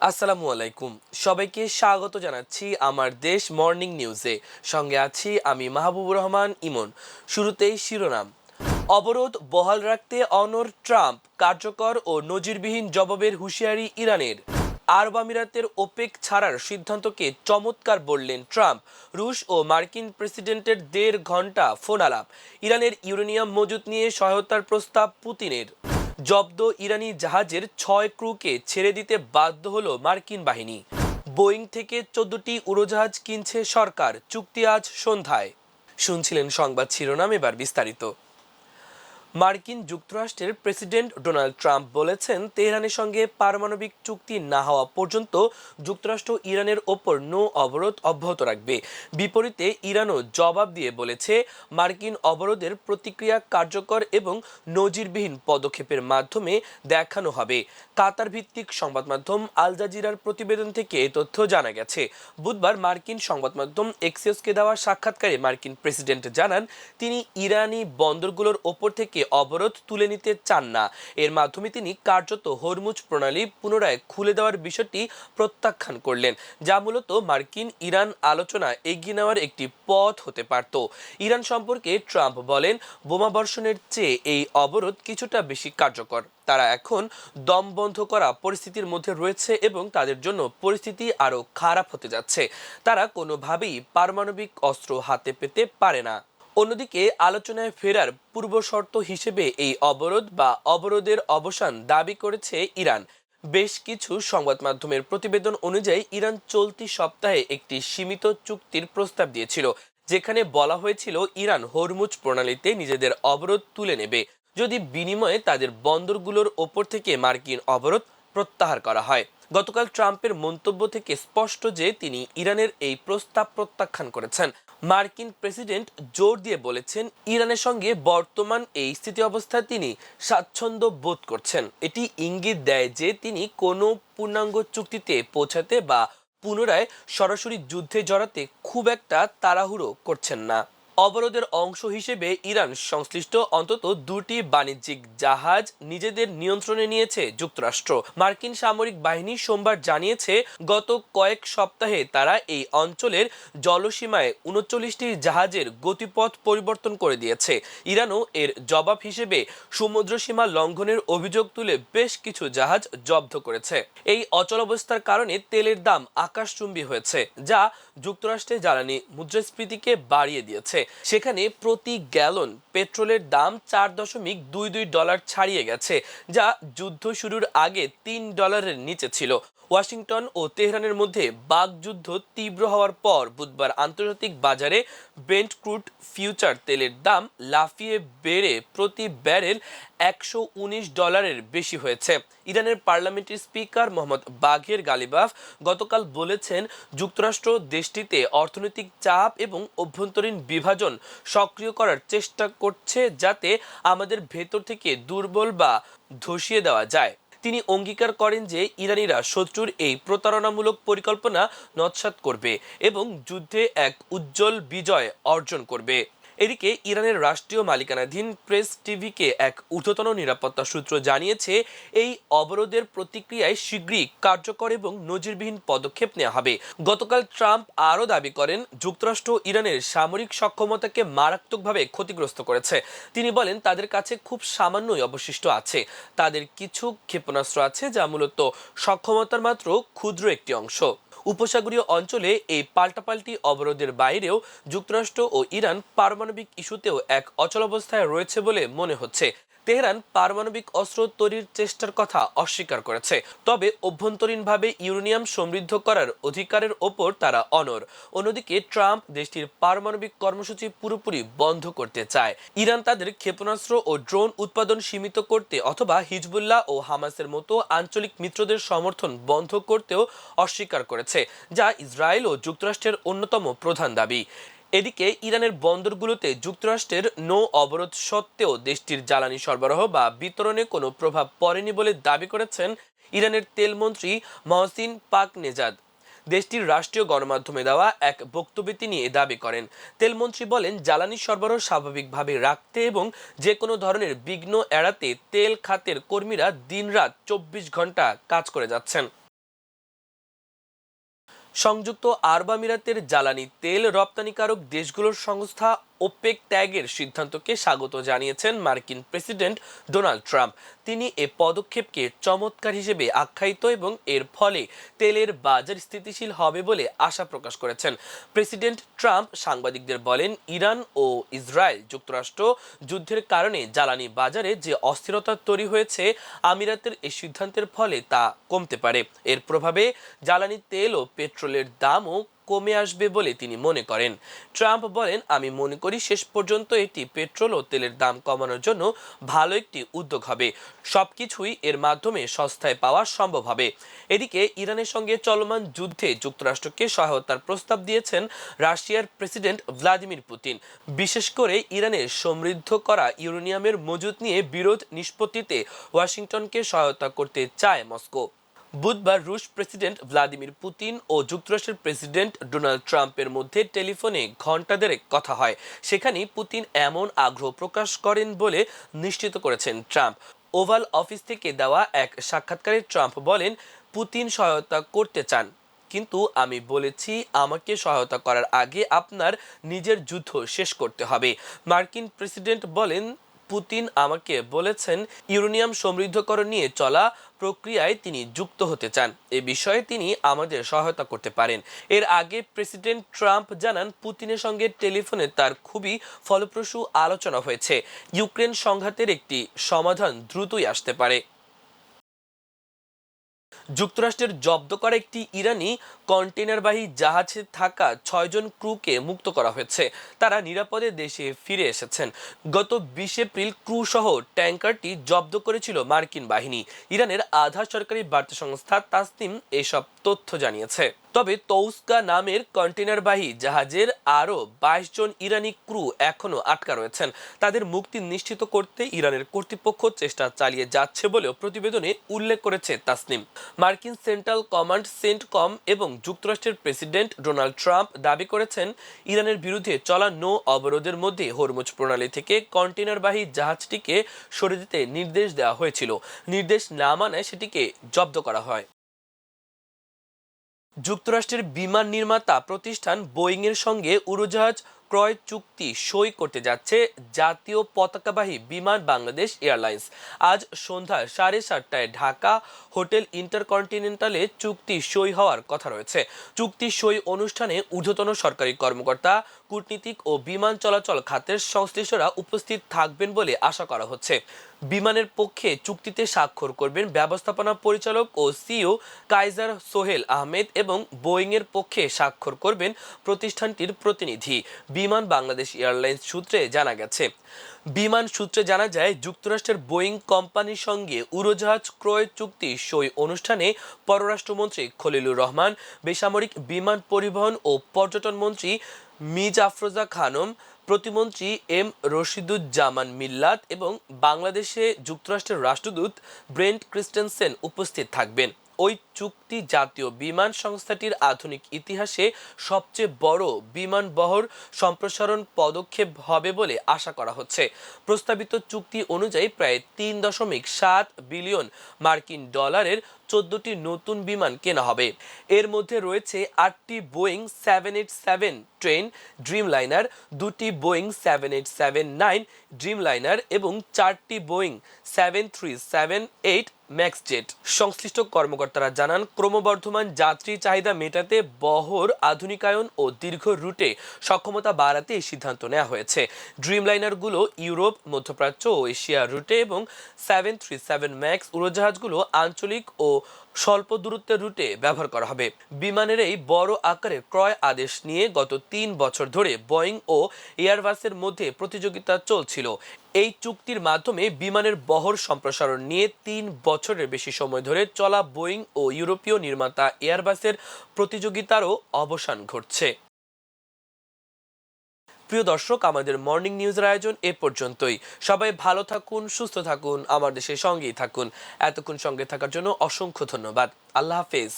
আসসালামু আলাইকুম। সবাইকে স্বাগত জানাচ্ছি আমার দেশ মর্নিং নিউজে। সঙ্গে আছি আমি মাহবুবুর রহমান ইমন। শুরুতেই শিরোনাম। অবরোধ বহাল রাখতে অনড় ট্রাম্প, কার্যকর ও নজিরবিহীন জবাবের হুঁশিয়ারি ইরানের। আরব আমিরাতের ওপেক ছাড়ার সিদ্ধান্তকে চমৎকার বললেন ট্রাম্প। রুশ ও মার্কিন প্রেসিডেন্টের 1.5 ঘন্টা ফোন আলাপ। ইরানের ইউরেনিয়াম মজুত নিয়ে সহায়তার প্রস্তাব পুতিনের। জব্দ ইরানি জাহাজের 6 ক্রুকে ছেড়ে দিতে বাধ্য হলো মার্কিন বাহিনী। বোয়িং থেকে 14টি উড়োজাহাজ কিনছে সরকার, চুক্তি আজ সন্ধ্যায়। শুনছিলেন সংবাদ শিরোনাম, এবার বিস্তারিত। মার্কিন যুক্তরাষ্ট্রের প্রেসিডেন্ট ডোনাল্ড ট্রাম্প বলেছেন, তেহরানের সঙ্গে পারমাণবিক চুক্তি না হওয়া পর্যন্ত যুক্তরাষ্ট্র ইরানের ওপর নো অবরোধ অব্যাহত রাখবে। বিপরীতে ইরানও জবাব দিয়ে বলেছে, মার্কিন অবরোধের প্রতিক্রিয়া কার্যকর এবং নজিরবিহীন পদক্ষেপের মাধ্যমে দেখানো হবে। কাতার ভিত্তিক সংবাদ মাধ্যম আল জাজিরার প্রতিবেদন থেকে এ তথ্য জানা গেছে। বুধবার মার্কিন সংবাদ মাধ্যম এক্সিওসকে দেওয়া সাক্ষাৎকারে মার্কিন প্রেসিডেন্ট জানান, তিনি ইরানি বন্দরগুলোর ওপর থেকে অবরোধ তুলে নিতে চান না। এর মাধ্যমে তিনি কার্যত হরমুজ প্রণালী পুনরায় খুলে দেওয়ার বিষয়টি প্রত্যাখ্যান করলেন, যা মূলত মার্কিন ইরান আলোচনা এগিয়ে নেওয়ার একটি পথ হতে পারত। ইরান সম্পর্কে ট্রাম্প বলেন, বোমাবর্ষণের চেয়ে এই অবরোধ কিছুটা বেশি কার্যকর। তারা এখন দম বন্ধ করা পরিস্থিতির মধ্যে রয়েছে এবং তাদের জন্য পরিস্থিতি আরো খারাপ হতে যাচ্ছে। তারা কোনোভাবেই পারমাণবিক অস্ত্র হাতে পেতে পারে না। অন্যদিকে আলোচনায় ফেরার পূর্ব শর্ত হিসেবে এই অবরোধ বা অবরোধের অবসান দাবি করেছে ইরান। বেশ কিছু সংবাদ মাধ্যমের প্রতিবেদন অনুযায়ী ইরান চলতি সপ্তাহে একটি সীমিত চুক্তির প্রস্তাব দিয়েছিল, যেখানে বলা হয়েছিল ইরান হরমুজ প্রণালীতে নিজেদের অবরোধ তুলে নেবে যদি বিনিময়ে তাদের বন্দরগুলোর ওপর থেকে মার্কিন অবরোধ প্রত্যাহার করা হয়। গতকাল ট্রাম্পের মন্তব্য থেকে স্পষ্ট যে তিনি ইরানের এই প্রস্তাব প্রত্যাখ্যান করেছেন। মার্কিন প্রেসিডেন্ট জোর দিয়ে বলেছেন, ইরানের সঙ্গে বর্তমান এই স্থিতি অবস্থায় তিনি স্বাচ্ছন্দ্য বোধ করছেন। এটি ইঙ্গিত দেয় যে তিনি কোনো পূর্ণাঙ্গ চুক্তিতে পৌঁছাতে বা পুনরায় সরাসরি যুদ্ধে জড়াতে খুব একটা তাড়াহুড়ো করছেন না। অবরোধের অংশ হিসেবে ইরান সংশ্লিষ্ট অন্তত 2টি বাণিজ্যিক জাহাজ নিজেদের নিয়ন্ত্রণে নিয়েছে যুক্তরাষ্ট্র। মার্কিন সামরিক বাহিনী সোমবার জানিয়েছে, গত কয়েক সপ্তাহে তারা এই অঞ্চলের জলসীমায় 39টি জাহাজের গতিপথ পরিবর্তন করে দিয়েছে। ইরানও এর জবাব হিসেবে সমুদ্রসীমা লঙ্ঘনের অভিযোগ তুলে বেশ কিছু জাহাজ জব্দ করেছে। এই অচলাবস্থার কারণে তেলের দাম আকাশচুম্বী হয়েছে, যা যুক্তরাষ্ট্রে জ্বালানি মুদ্রাস্ফীতিকে বাড়িয়ে দিয়েছে। সেখানে প্রতি গ্যালন পেট্রোলের দাম $4.22 ছাড়িয়ে গেছে, যা যুদ্ধ শুরুর আগে $3 নিচে ছিল। ওয়াশিংটন ও তেহরানের মধ্যে বাকযুদ্ধ তীব্র হওয়ার পর বুধবার আন্তর্জাতিক বাজারে ব্রেন্ট ক্রুড ফিউচার তেলের দাম লাফিয়ে বেড়ে প্রতি ব্যারেল $119 বেশি হয়েছে। ইরানের পার্লামেন্টের স্পিকার মোহাম্মদ বাঘের গালিবাফ গতকাল বলেছেন, যুক্তরাষ্ট্র দেশটিতে অর্থনৈতিক চাপ এবং অভ্যন্তরীণ বিভাজন সক্রিয় করার চেষ্টা করছে, যাতে আমাদের ভেতর থেকে দুর্বল বা ধসিয়ে দেওয়া যায়। তিনি অঙ্গীকার করেন যে ইরানিরা শত্রুর এই প্রতারণামূলক পরিকল্পনা নস্যাৎ করবে এবং যুদ্ধে এক উজ্জ্বল বিজয় অর্জন করবে। এদিকে ইরানের রাষ্ট্রীয় মালিকানাধীন প্রেস টিভিকে এক ঊর্ধ্বতন নিরাপত্তা সূত্র জানিয়েছে, এই অবরোধের প্রতিক্রিয়ায় শীঘ্রই কার্যকর এবং নজিরবিহীন পদক্ষেপ নেওয়া হবে। গতকাল ট্রাম্প আরও দাবি করেন, যুক্তরাষ্ট্র ইরানের সামরিক সক্ষমতাকে মারাত্মকভাবে ক্ষতিগ্রস্ত করেছে। তিনি বলেন, তাদের কাছে খুব সামান্যই অবশিষ্ট আছে। তাদের কিছু ক্ষেপণাস্ত্র আছে, যা মূলত সক্ষমতার মাত্র ক্ষুদ্র একটি অংশ। উপসাগরীয় অঞ্চলে এই পাল্টাপাল্টি অবরোধের বাইরেও যুক্তরাষ্ট্র ও ইরান পারমাণবিক ইস্যুতেও এক অচলাবস্থায় রয়েছে বলে মনে হচ্ছে। তেহরান পারমাণবিক অস্ত্র তৈরির চেষ্টার কথা অস্বীকার করেছে, তবে অভ্যন্তরীণভাবে ইউরেনিয়াম সমৃদ্ধ করার অধিকারের ওপর তারা অনড়। অন্যদিকে ট্রাম্প দেশটির পারমাণবিক কর্মসূচি পুরোপুরি বন্ধ করতে চায়। ইরান তাদের ক্ষেপণাস্ত্র ও ড্রোন উৎপাদন সীমিত করতে অথবা হিজবুল্লাহ ও হামাসের মতো আঞ্চলিক মিত্রদের সমর্থন বন্ধ করতেও অস্বীকার করেছে, যা ইসরায়েল ও যুক্তরাষ্ট্রের অন্যতম প্রধান দাবি। এদিকে ইরানের বন্দরগুলোতে যুক্তরাষ্ট্রের নৌ অবরোধ সত্ত্বেও দেশটির জ্বালানি সরবরাহ বা বিতরণে কোনো প্রভাব পড়েনি বলে দাবি করেছেন ইরানের তেলমন্ত্রী মহসিন পাকনেজাদ। দেশটির রাষ্ট্রীয় গণমাধ্যমে দেওয়া এক বক্তব্যে তিনি এ দাবি করেন। তেলমন্ত্রী বলেন, জ্বালানি সরবরাহ স্বাভাবিকভাবে রাখতে এবং যে কোনো ধরনের বিঘ্ন এড়াতে তেল খাতের কর্মীরা দিনরাত 24 ঘন্টা কাজ করে যাচ্ছেন। সংযুক্ত আরব আমিরাতের জ্বালানি তেল রপ্তানিকারক দেশগুলোর সংস্থা ওপেক ত্যাগের সিদ্ধান্তকে স্বাগত জানিয়েছেন মার্কিন প্রেসিডেন্ট ডোনাল্ড ট্রাম্প। তিনি এ পদক্ষেপকে চমৎকার হিসেবে আখ্যায়িত এবং এর ফলে তেলের বাজার স্থিতিশীল হবে বলে আশা প্রকাশ করেছেন। প্রেসিডেন্ট ট্রাম্প সাংবাদিকদের বলেন, ইরান ও ইসরায়েল যুক্তরাষ্ট্র যুদ্ধের কারণে জ্বালানি বাজারে যে অস্থিরতা তৈরি হয়েছে, আমিরাতের এই সিদ্ধান্তের ফলে তা কমতে পারে। এর প্রভাবে জ্বালানি তেল ও পেট্রোলের দামও কমে আসবে বলে তিনি মনে করেন। ট্রাম্প বলেন, আমি মনে করি শেষ পর্যন্ত এটি পেট্রোল ও তেলের দাম কমানোর জন্য ভালো একটি উদ্যোগ হবে। সবকিছুই এর মাধ্যমে সস্তায় পাওয়া সম্ভব হবে। এদিকে ইরানের সঙ্গে চলমান যুদ্ধে যুক্তরাষ্ট্রকে সহায়তার প্রস্তাব দিয়েছেন রাশিয়ার প্রেসিডেন্ট ভ্লাদিমির পুতিন। বিশেষ করে ইরানের সমৃদ্ধ করা ইউরেনিয়ামের মজুত নিয়ে বিরোধ নিষ্পত্তিতে ওয়াশিংটনকে সহায়তা করতে চায় মস্কো। বুধবার রুশ প্রেসিডেন্ট ভ্লাদিমির পুতিন ও যুক্তরাষ্ট্রের প্রেসিডেন্ট ডোনাল্ড ট্রাম্পের মধ্যে টেলিফোনে ঘণ্টা দেড়েক কথা হয়। সেখানে পুতিন এমন আগ্রহ প্রকাশ করেন বলে নিশ্চিত করেছেন ট্রাম্প। ওভাল অফিস থেকে দেওয়া এক সাক্ষাৎকারে ট্রাম্প বলেন, পুতিন সহায়তা করতে চান, কিন্তু আমি বলেছি আমাকে সহায়তা করার আগে আপনার নিজের যুদ্ধ শেষ করতে হবে। মার্কিন প্রেসিডেন্ট বলেন, পুতিন আমাকে বলেছেন ইউরেনিয়াম সমৃদ্ধকরণ নিয়ে চলা প্রক্রিয়ায় তিনি যুক্ত হতে চান। এ বিষয়ে তিনি আমাদের সহায়তা করতে পারেন। এর আগে প্রেসিডেন্ট ট্রাম্প জানান, পুতিনের সঙ্গে টেলিফোনে তার খুবই ফলপ্রসূ আলোচনা হয়েছে। ইউক্রেন সংঘাতের একটি সমাধান দ্রুতই আসতে পারে। যুক্তরাষ্ট্রের জব্দ করা একটি ইরানি কন্টেনারবাহী জাহাজে থাকা ৬ জন ক্রুকে মুক্ত করা হয়েছে। তারা নিরাপদে দেশে ফিরে এসেছেন। গত ২০ এপ্রিল ক্রু সহ ট্যাঙ্কারটি জব্দ করেছিল মার্কিন বাহিনী। ইরানের আধা সরকারি বার্তা সংস্থা তাসনিম এসব তথ্য জানিয়েছে। তবে তৌস্কা নামের কন্টেনারবাহী জাহাজের আরও ২২ জন ইরানি ক্রু এখনও আটকা রয়েছেন। তাদের মুক্তি নিশ্চিত করতে ইরানের কর্তৃপক্ষ চেষ্টা চালিয়ে যাচ্ছে বলেও প্রতিবেদনে উল্লেখ করেছে তাসনিম। মার্কিন সেন্ট্রাল কমান্ড সেন্টকম এবং যুক্তরাষ্ট্রের প্রেসিডেন্ট ডোনাল্ড ট্রাম্প দাবি করেছেন, ইরানের বিরুদ্ধে চলা নৌ অবরোধের মধ্যে হরমুজ প্রণালী থেকে কন্টেনারবাহী জাহাজটিকে সরে যেতে নির্দেশ দেওয়া হয়েছিল। নির্দেশ না মানায় সেটিকে জব্দ করা হয়। যুক্তরাষ্ট্রের বিমান নির্মাতা প্রতিষ্ঠান বোয়িংয়ের সঙ্গে উড়োজাহাজ ক্রয় চুক্তি সই করতে যাচ্ছে জাতীয় পতাকাবাহী বিমান বাংলাদেশ এয়ারলাইন্স। আজ সন্ধ্যা 7:30টায় ঢাকা হোটেল ইন্টারকন্টিনেন্টালে চুক্তি সই হওয়ার কথা রয়েছে। চুক্তি সই অনুষ্ঠানে ঊর্ধ্বতন সরকারি কর্মকর্তা, কূটনীতিক ও বিমান চলাচল খাতের সংশ্লিষ্টরা উপস্থিত থাকবেন বলে আশা করা হচ্ছে। বিমানের পক্ষে চুক্তিতে স্বাক্ষর করবেন ব্যবস্থাপনা পরিচালক ও সিইও কাইজার সোহেল আহমেদ এবং বোয়িংয়ের পক্ষে স্বাক্ষর করবেন প্রতিষ্ঠানটির প্রতিনিধি। বিমান বাংলাদেশ এয়ারলাইন্স সূত্রে জানা গেছে। বিমান সূত্রে জানা যায়, যুক্তরাষ্ট্রের বোয়িং কোম্পানির সঙ্গে উড়োজাহাজ ক্রয় চুক্তি সই অনুষ্ঠানে পররাষ্ট্রমন্ত্রী খলিলুর রহমান, বেসামরিক বিমান পরিবহন ও পর্যটন মন্ত্রী মিজ আফরোজা খানম, প্রতিমন্ত্রী এম রশিদুজ্জামান মিল্লাত এবং বাংলাদেশে যুক্তরাষ্ট্রের রাষ্ট্রদূত ব্রেন্ট ক্রিস্টেনসেন উপস্থিত থাকবেন। ওই চুক্তি জাতীয় বিমান সংস্থাটির আধুনিক ইতিহাসে সবচেয়ে বড় বিমান বহর সম্প্রসারণ পদক্ষেপ হবে বলে আশা করা হচ্ছে। প্রস্তাবিত চুক্তি অনুযায়ী প্রায় ৩.৭ বিলিয়ন মার্কিন ডলারের 14টি নতুন বিমান কেনা হবে। এর মধ্যে রয়েছে 8টি বোয়িং 787 ট্রেন ড্রিমলাইনার, 2টি বোয়িং 7879 ড্রিমলাইনার এবং 4টি বোয়িং 7378 ম্যাক্স জেট। সংশ্লিষ্ট কর্মকর্তারা জানান, ক্রমবর্ধমান যাত্রী চাহিদা মেটাতে বহর আধুনিকায়ন ও দীর্ঘ রুটে সক্ষমতা বাড়াতে এই সিদ্ধান্ত নেওয়া হয়েছে। ড্রিমলাইনারগুলো ইউরোপ, মধ্যপ্রাচ্য ও এশিয়া রুটে এবং 737 ম্যাক্স উড়োজাহাজগুলো আঞ্চলিক ও স্বল্প দূরত্বের রুটে ব্যবহার করা হবে। বিমানের এই বড় আকারের ক্রয় আদেশ নিয়ে গত 3 বছর ধরে বোয়িং ও এয়ারবাসের মধ্যে প্রতিযোগিতা চলছিল। এই চুক্তির মাধ্যমে বিমানের বহর সম্প্রসারণ নিয়ে 3 বছরের বেশি সময় ধরে চলা বোয়িং ও ইউরোপীয় নির্মাতা এয়ারবাসের প্রতিযোগিতারও অবসান ঘটছে। প্রিয় দর্শক, আমাদের মর্নিং নিউজের আয়োজন এ পর্যন্তই। সবাই ভালো থাকুন, সুস্থ থাকুন, আমার দেশের সঙ্গেই থাকুন। এতক্ষণ সঙ্গে থাকার জন্য অসংখ্য ধন্যবাদ। আল্লাহ হাফেজ।